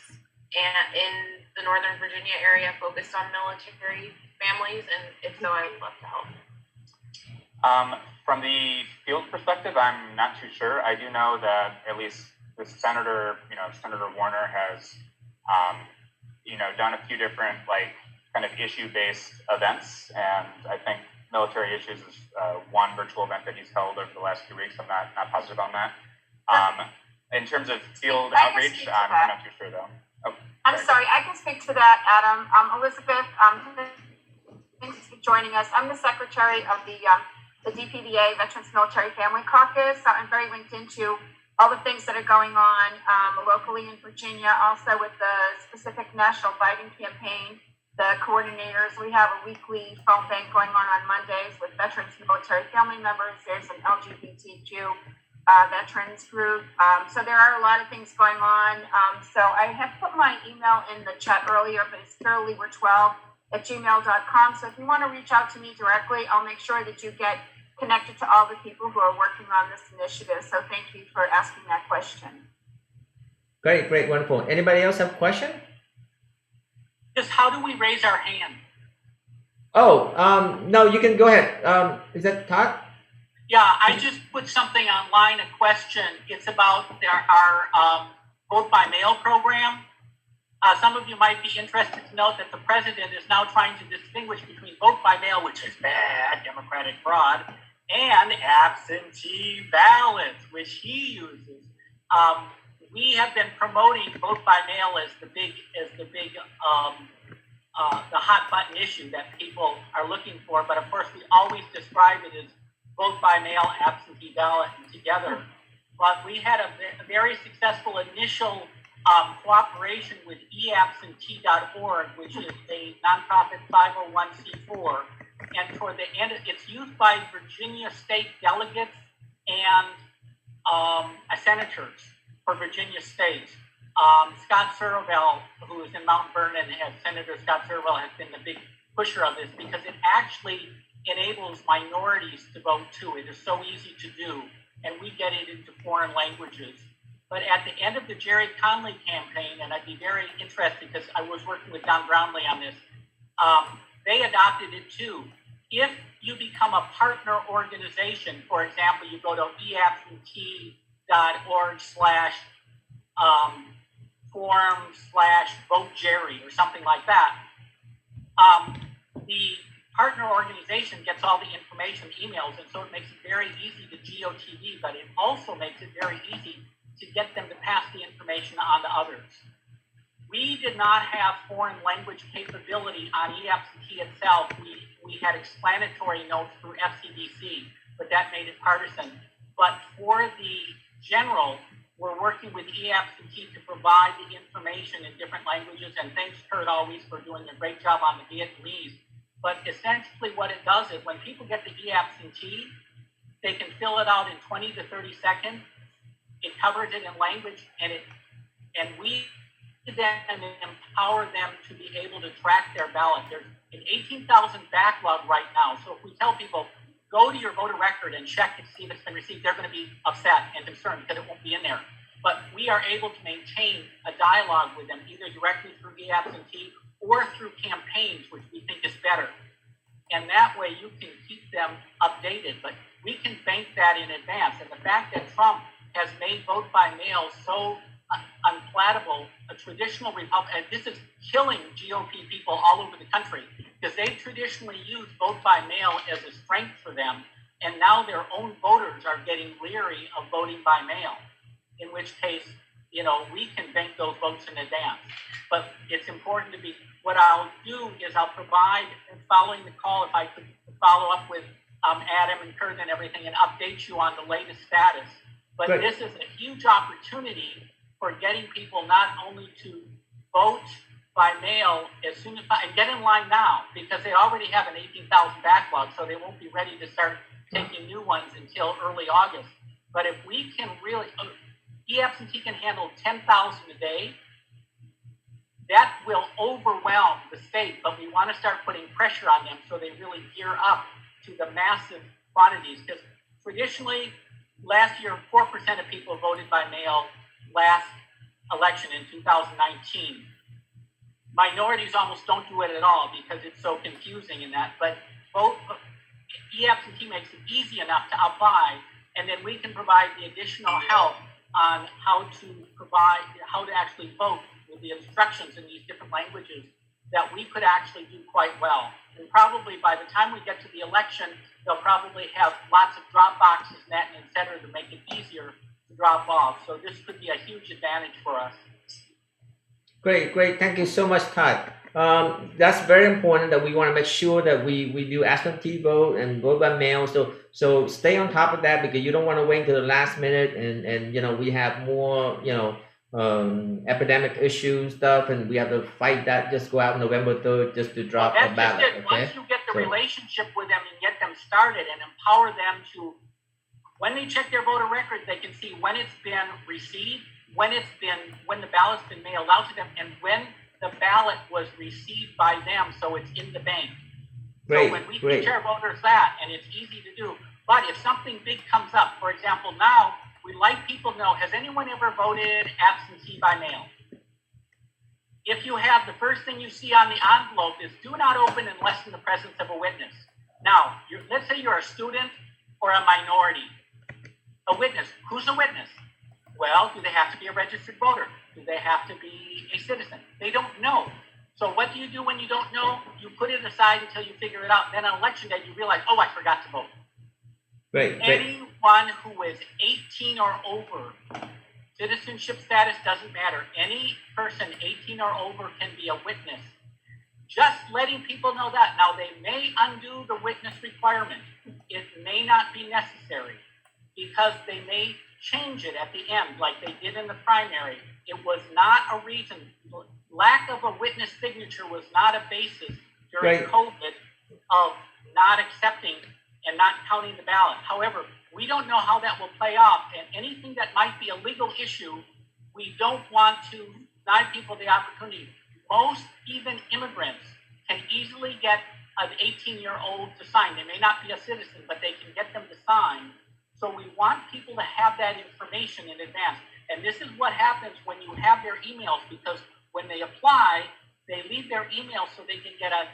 in the Northern Virginia area focused on military families? And if so, I would love to help. From the field perspective, I'm not too sure. I do know that at least the senator, Senator Warner has, done a few different kind of issue-based events, and I think military issues is one virtual event that he's held over the last 2 weeks. I'm not positive on that. In terms of field outreach, I'm not too sure though. Oh, I'm sorry, I can speak to that, Adam. Elizabeth, thanks for joining us. I'm the secretary of the DPVA, Veterans Military Family Caucus. I'm very linked into all the things that are going on locally in Virginia, also with the specific National Biden campaign. The coordinators, we have a weekly phone bank going on Mondays with veterans military family members. There's an LGBTQ veterans group. So there are a lot of things going on. So I have put my email in the chat earlier, but it's carollever12@gmail.com. So if you want to reach out to me directly, I'll make sure that you get connected to all the people who are working on this initiative. So thank you for asking that question. Great, wonderful. Anybody else have a question? Just how do we raise our hand? Oh, no, you can go ahead. Is that Todd? Yeah, I just put something online, a question. It's about our vote by mail program. Some of you might be interested to note that the president is now trying to distinguish between vote by mail, which is bad Democratic fraud, and absentee ballots, which he uses. We have been promoting vote by mail as the hot button issue that people are looking for. But of course, we always describe it as vote by mail, absentee ballot, and together. But we had a very successful initial cooperation with eabsentee.org, which is a nonprofit 501c4. And toward the end, it's used by Virginia state delegates and senators for Virginia state. Scott Surville, who is in Mount Vernon, Senator Scott Surville has been the big pusher of this because it actually enables minorities to vote too. It is so easy to do, and we get it into foreign languages. But at the end of the Jerry Conley campaign, and I'd be very interested because I was working with Don Brownlee on this, they adopted it too. If you become a partner organization, for example, you go to eabsentee.org/forum/vote Jerry or something like that, the partner organization gets all the information, emails, and so it makes it very easy to GOTV, but it also makes it very easy to get them to pass the information on to others. We did not have foreign language capability on eAbsentee itself. We had explanatory notes through FCDC, but that made it partisan. But for the general, we're working with eAbsentee to provide the information in different languages, and thanks Kurt always for doing a great job on the Vietnamese. But essentially what it does is when people get the eAbsentee, they can fill it out in 20 to 30 seconds. It covers it in language, and we then empower them to be able to track their ballot. There's an 18,000 backlog right now. So if we tell people, go to your voter record and check and see if it's been received, they're going to be upset and concerned because it won't be in there. But we are able to maintain a dialogue with them, either directly through eAbsentee or through campaigns, which we think is better. And that way you can keep them updated. But we can bank that in advance. And the fact that Trump has made vote by mail so unpalatable, a traditional Republican, this is killing GOP people all over the country because they traditionally use vote by mail as a strength for them, and now their own voters are getting leery of voting by mail, in which case, we can bank those votes in advance. But it's important to be, what I'll do is I'll provide, following the call, if I could follow up with Adam and Kurt and everything and update you on the latest status. But Great. this is a huge opportunity for getting people not only to vote by mail as soon as and get in line now, because they already have an 18,000 backlog, so they won't be ready to start taking new ones until early August. But if we can really, e-absentee can handle 10,000 a day, that will overwhelm the state, but we want to start putting pressure on them so they really gear up to the massive quantities. Because traditionally, last year, 4% of people voted by mail last election in 2019. Minorities almost don't do it at all because it's so confusing in that, but both e-absentee makes it easy enough to apply, and then we can provide the additional help on how to actually vote with the instructions in these different languages that we could actually do quite well. And probably by the time we get to the election, they'll probably have lots of drop boxes, net, and et cetera to make it easier to drop off. So this could be a huge advantage for us. Great. Thank you so much, Todd. That's very important that we want to make sure that we do absentee vote and vote by mail. So stay on top of that, because you don't want to wait until the last minute and we have more epidemic issues stuff, and we have to fight that. Just go out November 3rd just to drop a ballot. Just it. Okay. Once you get the relationship with them and get them started and empower them to, when they check their voter record, they can see when it's been received, when the ballot's been mailed out to them, and when the ballot was received by them, so it's in the bank. Great, so when we great. teach our voters that, and it's easy to do. But if something big comes up, for example, now we like people to know, has anyone ever voted absentee by mail? If you have, the first thing you see on the envelope is do not open unless in the presence of a witness. Now, let's say you're a student or a minority. A witness. Who's a witness? Well, do they have to be a registered voter? Do they have to be a citizen? They don't know. So what do you do when you don't know? You put it aside until you figure it out. Then on election day, you realize, oh, I forgot to vote. Great. Anyone who is 18 or over, citizenship status doesn't matter. Any person 18 or over can be a witness. Just letting people know that. Now, they may undo the witness requirement. It may not be necessary because they may change it at the end like they did in the primary. It was not a reason. Lack of a witness signature was not a basis during COVID of not accepting and not counting the ballot. However, we don't know how that will play off, and anything that might be a legal issue, we don't want to deny people the opportunity. Most, even immigrants, can easily get an 18-year-old to sign. They may not be a citizen, but they can get them to sign. So we want people to have that information in advance. And this is what happens when you have their emails, because when they apply, they leave their email so they can get a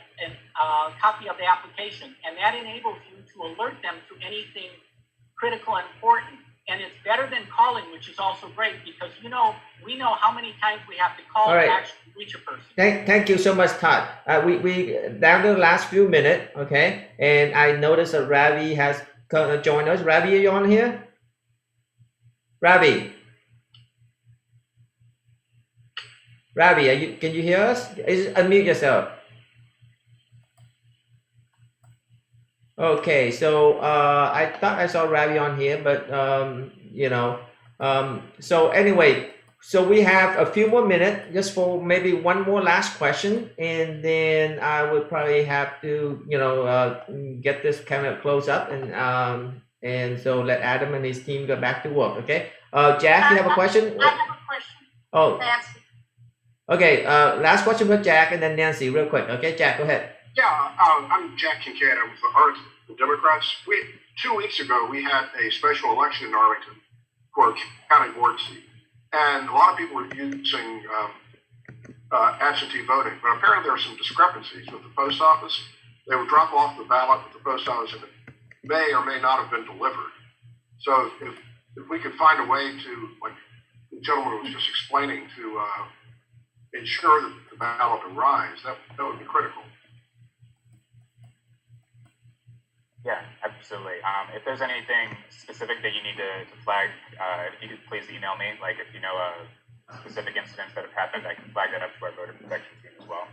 copy of the application. And that enables you to alert them to anything critical and important. And it's better than calling, which is also great, because we know how many times we have to call to actually reach a person. Thank you so much, Todd. We down to the last few minutes, okay? And I noticed that Ravi has joined us. Ravi, are you on here? Ravi, can you hear us? Unmute yourself. Okay, so I thought I saw Ravi on here, but so anyway, so we have a few more minutes just for maybe one more last question, and then I would probably have to get this kind of close up, and so let Adam and his team go back to work. Okay, Jack, you have a question? I have a question. Oh, Nancy. Okay, last question for Jack and then Nancy, real quick. Okay, Jack, go ahead. Yeah, I'm Jack Kincaid. I'm with the Arlington Democrats. 2 weeks ago, we had a special election in Arlington for a county board seat. And a lot of people were using absentee voting. But apparently there are some discrepancies with the post office. They would drop off the ballot with the post office and it may or may not have been delivered. So if we could find a way to, like the gentleman was just explaining, to ensure that the ballot arrives, that would be critical. Yeah, absolutely. If there's anything specific that you need to flag, if you could please email me. Like if you know specific incidents that have happened, I can flag that up to our voter protection team as well.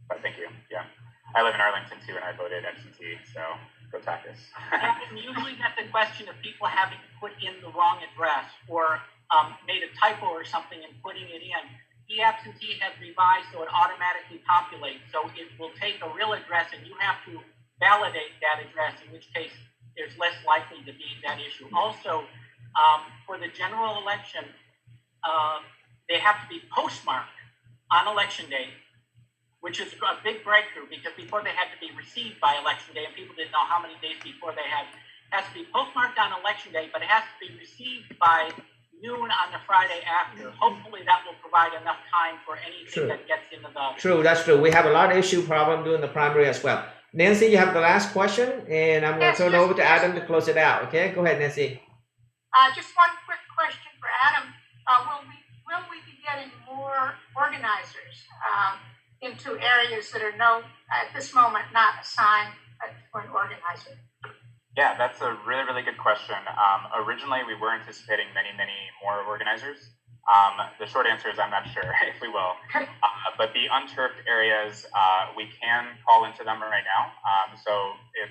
But thank you. Yeah, I live in Arlington too, and I voted absentee, so Protakis. And usually that's a question of people having put in the wrong address or made a typo or something and putting it in. The absentee has revised so it automatically populates. So it will take a real address and you have to validate that address, in which case there's less likely to be that issue. Also, for the general election, they have to be postmarked on election day, which is a big breakthrough because before they had to be received by election day and people didn't know how many days before they had. It has to be postmarked on election day, but it has to be received by noon on the Friday after. Hopefully that will provide enough time for anything that gets into the... True, that's true. We have a lot of issue problem doing the primary as well. Nancy, you have the last question, and I'm going to turn it over to Adam to close it out. Okay, go ahead, Nancy. Just one quick question for Adam. Will we be getting more organizers into areas that are at this moment not assigned to an organizer? Yeah, that's a really, really good question. Originally, we were anticipating many, many more organizers. The short answer is I'm not sure if we will. But the unturfed areas, we can call into them right now. So if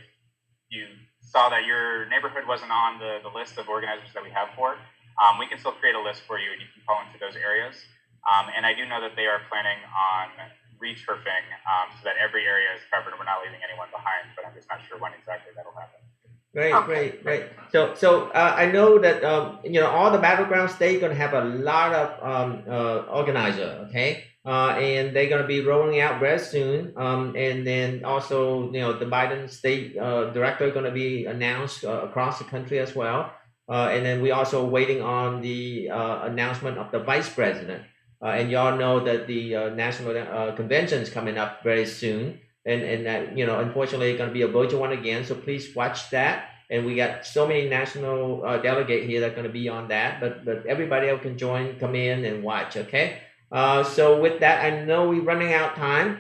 you saw that your neighborhood wasn't on the list of organizers that we have for, we can still create a list for you and you can call into those areas. And I do know that they are planning on returfing so that every area is covered and we're not leaving anyone behind, but I'm just not sure when exactly that'll happen. Great. So I know that all the battleground states going to have a lot of organizer, okay, and they're going to be rolling out very soon. And then also the Biden state director going to be announced across the country as well. And then we also waiting on the announcement of the vice president. And y'all know that the national convention is coming up very soon. And that, unfortunately, it's going to be a virtual one again. So please watch that. And we got so many national delegates here that are going to be on that. But everybody else can join, come in and watch, okay? So with that, I know we're running out of time.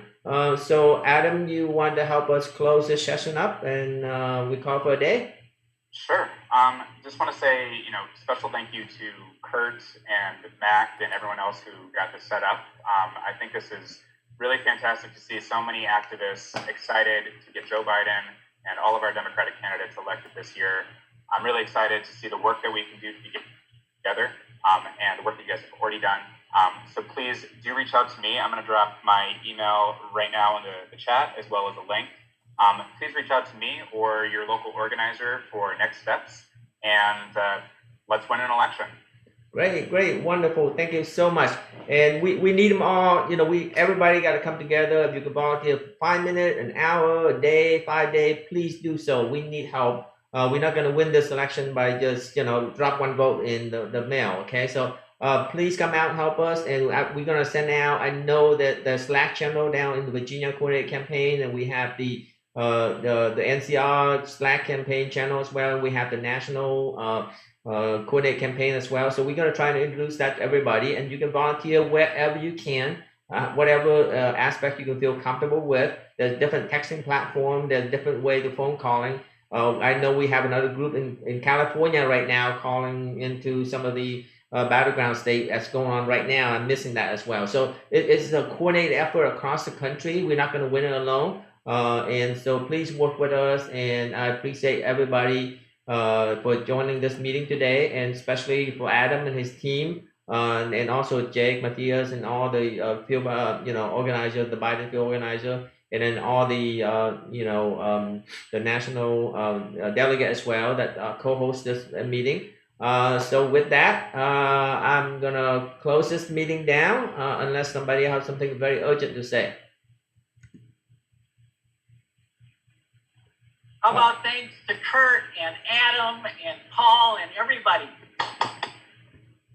So Adam, you want to help us close this session up and we call for a day? Sure. Just want to say, special thank you to Kurt and Mac and everyone else who got this set up. I think this is really fantastic to see so many activists excited to get Joe Biden and all of our Democratic candidates elected this year. I'm really excited to see the work that we can do together and the work that you guys have already done. So please do reach out to me. I'm going to drop my email right now in the chat as well as a link. Please reach out to me or your local organizer for next steps and let's win an election. Great, wonderful. Thank you so much. And we need them all. Everybody got to come together. If you can volunteer 5 minutes, an hour, a day, 5 days, please do so. We need help. We're not going to win this election by just drop one vote in the mail. Okay, so please come out and help us. And we're going to send out. I know that the Slack channel down in the Virginia Coordinated Campaign, and we have the NCR Slack campaign channel as well. We have the national coordinate campaign as well. So we're going to try to introduce that to everybody, and you can volunteer wherever you can, whatever aspect you can feel comfortable with. There's different texting platform. There's different ways of phone calling. I know we have another group in California right now calling into some of the battleground state that's going on right now. I'm missing that as well. So it's a coordinated effort across the country. We're not going to win it alone. And so please work with us, and I appreciate everybody for joining this meeting today, and especially for Adam and his team, and also Jake, Matthias, and all the field, organizer, the Biden field organizer, and then all the, the national delegate as well that co-host this meeting. So with that, I'm gonna close this meeting down unless somebody has something very urgent to say. How about thanks to Kurt and Adam and Paul and everybody?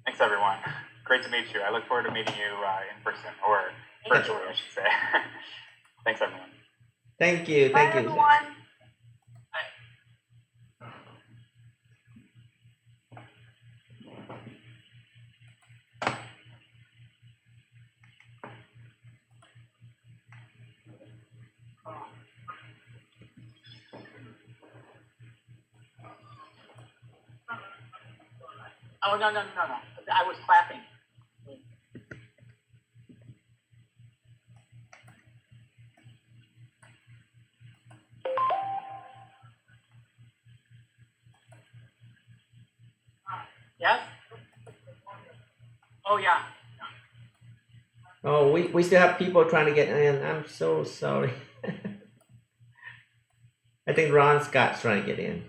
Thanks, everyone. Great to meet you. I look forward to meeting you in person, or virtually, I should say. Thanks, everyone. Thank you. Bye, everyone. Oh, no. I was clapping. Yes? Oh, yeah. Oh, we still have people trying to get in. I'm so sorry. I think Ron Scott's trying to get in.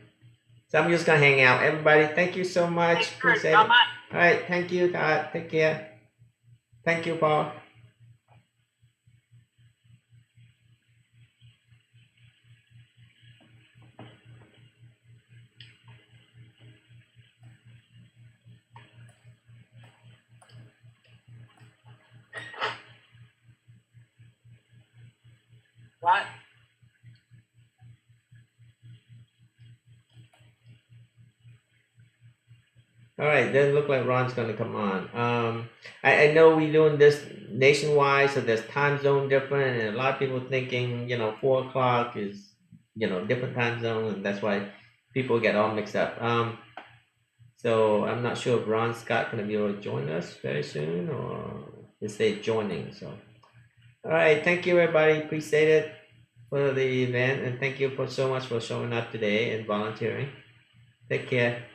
So I'm just gonna hang out. Everybody, thank you so much. Appreciate it. All right, thank you, Todd. Take care. Thank you, Paul. What? All right, doesn't look like Ron's gonna come on. I know we're doing this nationwide, so there's time zone different, and a lot of people thinking, 4 o'clock is, different time zone, and that's why people get all mixed up. So I'm not sure if Ron Scott gonna be able to join us very soon, or is they joining? So, all right, thank you everybody, appreciate it for the event, and thank you for so much for showing up today and volunteering. Take care.